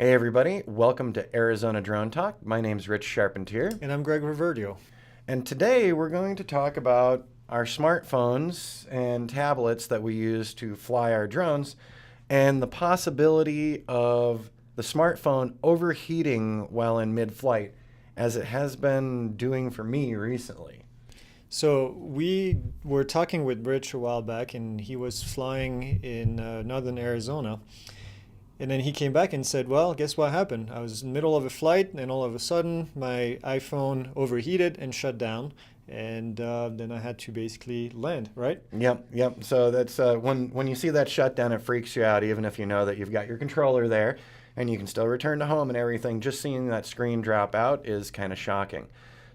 Hey everybody, welcome to Arizona Drone Talk. My name's Rich Charpentier, And I'm Greg Reverdio. and today we're going to talk about our smartphones and tablets that we use to fly our drones and the possibility of the smartphone overheating while in mid-flight, as it has been doing for me recently. So we were talking with Rich a while back, and he was flying in northern Arizona. And then he came back and said, "Well, guess what happened? I was in the middle of a flight, and all of a sudden, my iPhone overheated and shut down, and then I had to basically land." Right? Yep. So that's when you see that shutdown, it freaks you out, even if you know that you've got your controller there and you can still return to home and everything. Just seeing that screen drop out is kind of shocking.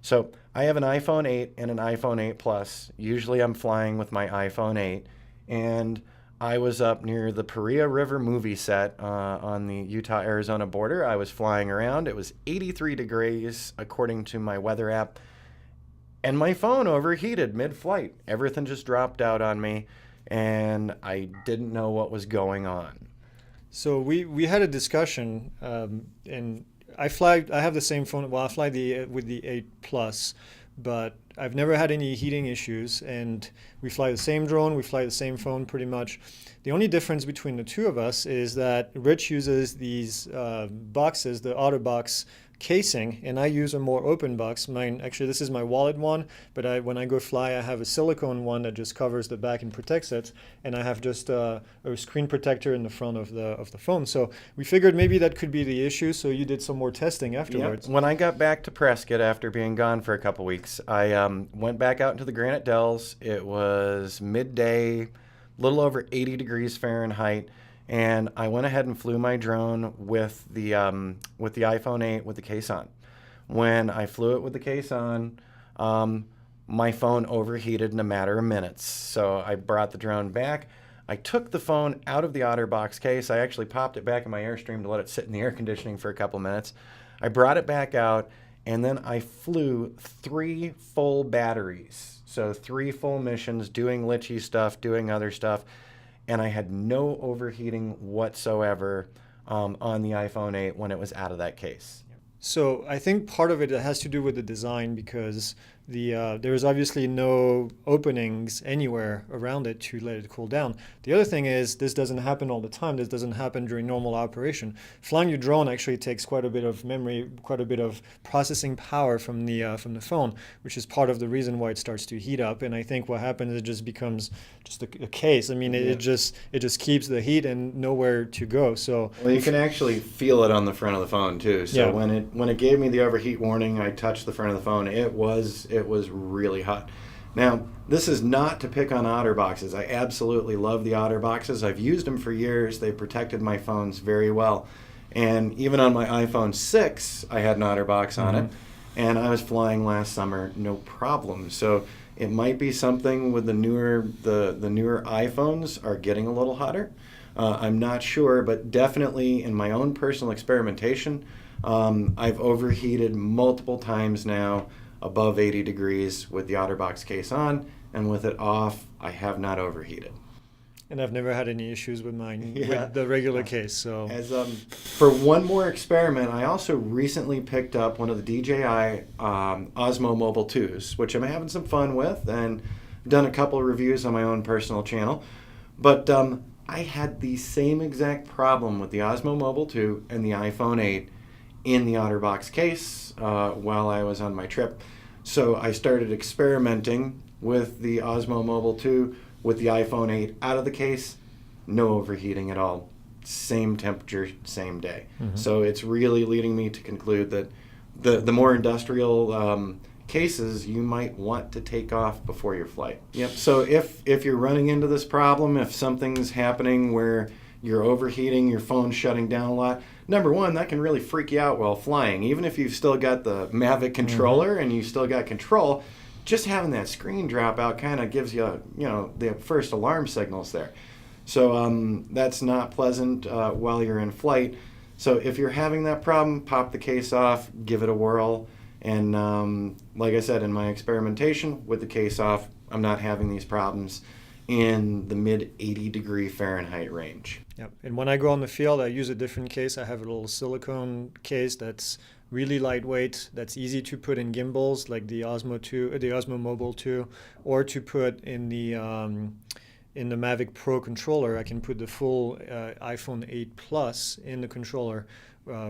So I have an iPhone 8 and an iPhone 8 Plus. Usually I'm flying with my iPhone 8, and I was up near the Paria River movie set on the Utah-Arizona border. I was flying around. It was 83 degrees according to my weather app, and my phone overheated mid-flight. Everything just dropped out on me, and I didn't know what was going on. So we had a discussion, and I have the same phone. Well, I fly the with the 8 Plus, but I've never had any heating issues. And we fly the same drone. We fly the same phone pretty much. The only difference between the two of us is that Rich uses these boxes, the OtterBox casing, and I use a more open box. Mine actually, this is my wallet one, but when I go fly, I have a silicone one that just covers the back and protects it, and I have just a screen protector in the front of the phone. So we figured maybe that could be the issue. So you did some more testing afterwards. When I got back to Prescott after being gone for a couple weeks, I went back out into the Granite Dells. It was midday, a little over 80 degrees Fahrenheit, and I went ahead and flew my drone with the iPhone 8 with the case on. When I flew it with the case on, my phone overheated in a matter of minutes. So I brought the drone back. I took the phone out of the OtterBox case. I actually popped it back in my Airstream to let it sit in the air conditioning for a couple minutes. I brought it back out, and then I flew 3 full batteries. So 3 full missions, doing litchi stuff, doing other stuff, and I had no overheating whatsoever on the iPhone 8 when it was out of that case. So I think part of it has to do with the design, because there is obviously no openings anywhere around it to let it cool down. The other thing is, this doesn't happen all the time. This doesn't happen during normal operation. Flying your drone actually takes quite a bit of memory, quite a bit of processing power from the phone, which is part of the reason why it starts to heat up. And I think what happens is it just becomes just a case. I mean, it just keeps the heat and nowhere to go. So Well, you can actually feel it on the front of the phone too. So Yeah. when it gave me the overheat warning, I touched the front of the phone. It was really hot. Now, this is not to pick on OtterBoxes. I absolutely love the OtterBoxes. I've used them for years. They've protected my phones very well. And even on my iPhone 6, I had an OtterBox on it, and I was flying last summer, no problem. So it might be something with the newer iPhones are getting a little hotter. I'm not sure, but definitely in my own personal experimentation, I've overheated multiple times now, above 80 degrees with the OtterBox case on, and with it off, I have not overheated. And I've never had any issues with mine Yeah. with the regular case. So As for one more experiment, I also recently picked up one of the DJI Osmo Mobile 2s, which I'm having some fun with, and done a couple of reviews on my own personal channel. But I had the same exact problem with the Osmo Mobile 2 and the iPhone 8 in the OtterBox case while I was on my trip. So I started experimenting with the Osmo Mobile 2 with the iPhone 8 out of the case. No overheating at all. Same temperature, same day. So it's really leading me to conclude that the more industrial cases you might want to take off before your flight. Yep. So if you're running into this problem, if something's happening where you're overheating, your phone's shutting down a lot, number one, that can really freak you out while flying. Even if you've still got the Mavic controller and you still got control, just having that screen drop out kind of gives you, the first alarm signals there. So that's not pleasant while you're in flight. So if you're having that problem, pop the case off, give it a whirl. And like I said, in my experimentation with the case off, I'm not having these problems. in the mid 80-degree Fahrenheit range. Yep. And when I go on the field, I use a different case. I have a little silicone case that's really lightweight, that's easy to put in gimbals like the Osmo 2, the Osmo Mobile 2, or to put in the Mavic Pro controller. I can put the full iPhone 8 Plus in the controller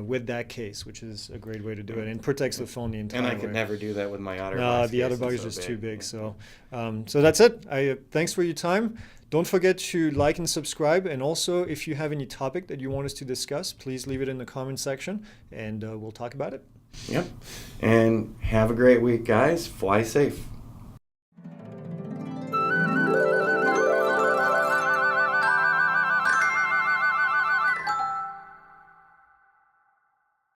with that case, which is a great way to do it, and protects the phone the entire way. And I could never do that with my OtterBox. No, the OtterBox is just too big. So that's it. Thanks for your time. Don't forget to like and subscribe. And also, if you have any topic that you want us to discuss, please leave it in the comment section, and we'll talk about it. Yep. And have a great week, guys. Fly safe.